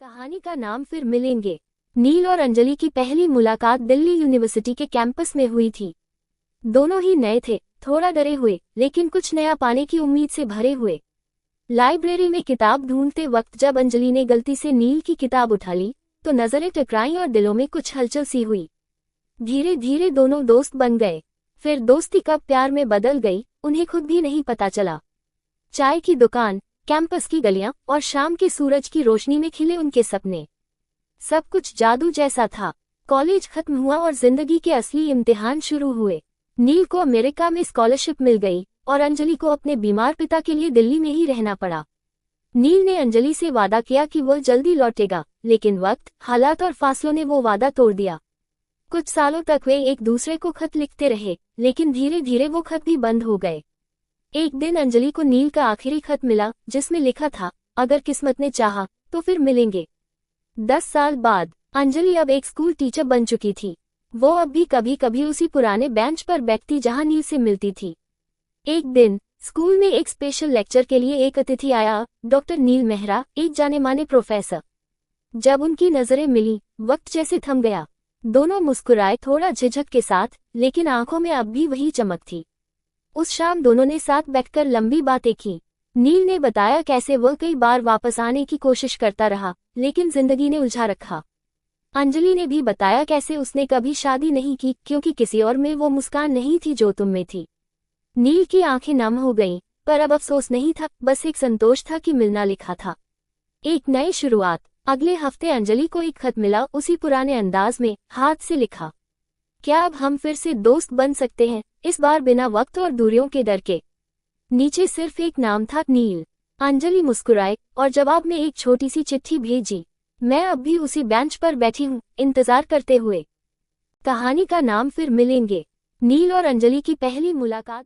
कहानी का नाम फिर मिलेंगे। नील और अंजलि की पहली मुलाकात दिल्ली यूनिवर्सिटी के कैंपस में हुई थी। दोनों ही नए थे, थोड़ा डरे हुए, लेकिन कुछ नया पाने की उम्मीद से भरे हुए। लाइब्रेरी में किताब ढूंढते वक्त जब अंजलि ने गलती से नील की किताब उठा ली, तो नजरें टकराईं और दिलों में कुछ हलचल सी हुई। धीरे धीरे दोनों दोस्त बन गए। फिर दोस्ती कब प्यार में बदल गई, उन्हें खुद भी नहीं पता चला। चाय की दुकान, कैंपस की गलियां और शाम के सूरज की रोशनी में खिले उनके सपने, सब कुछ जादू जैसा था। कॉलेज खत्म हुआ और जिंदगी के असली इम्तिहान शुरू हुए। नील को अमेरिका में स्कॉलरशिप मिल गई और अंजलि को अपने बीमार पिता के लिए दिल्ली में ही रहना पड़ा। नील ने अंजलि से वादा किया कि वो जल्दी लौटेगा, लेकिन वक्त, हालात और फासलों ने वो वादा तोड़ दिया। कुछ सालों तक वे एक दूसरे को खत लिखते रहे, लेकिन धीरे धीरे वो खत भी बंद हो गए। एक दिन अंजलि को नील का आखिरी खत मिला, जिसमें लिखा था, अगर किस्मत ने चाहा तो फिर मिलेंगे। 10 साल बाद अंजलि अब एक स्कूल टीचर बन चुकी थी। वो अब भी कभी कभी उसी पुराने बेंच पर बैठती जहां नील से मिलती थी। एक दिन स्कूल में एक स्पेशल लेक्चर के लिए एक अतिथि आया, डॉक्टर नील मेहरा, एक जाने माने प्रोफेसर। जब उनकी नजरें मिली, वक्त जैसे थम गया। दोनों मुस्कुराए, थोड़ा झिझक के साथ, लेकिन आंखों में अब भी वही चमक थी। उस शाम दोनों ने साथ बैठकर लंबी बातें की। नील ने बताया कैसे वो कई बार वापस आने की कोशिश करता रहा, लेकिन जिंदगी ने उलझा रखा। अंजलि ने भी बताया कैसे उसने कभी शादी नहीं की, क्योंकि किसी और में वो मुस्कान नहीं थी जो तुम में थी। नील की आंखें नम हो गईं, पर अब अफसोस नहीं था, बस एक संतोष था कि मिलना लिखा था। एक नई शुरुआत। अगले हफ्ते अंजलि को एक खत मिला, उसी पुराने अंदाज में, हाथ से लिखा। क्या अब हम फिर से दोस्त बन सकते हैं, इस बार बिना वक्त और दूरियों के डर के। नीचे सिर्फ एक नाम था, नील। अंजलि मुस्कुराए और जवाब में एक छोटी सी चिट्ठी भेजी। मैं अब भी उसी बेंच पर बैठी हूँ, इंतजार करते हुए। कहानी का नाम फिर मिलेंगे। नील और अंजलि की पहली मुलाकात।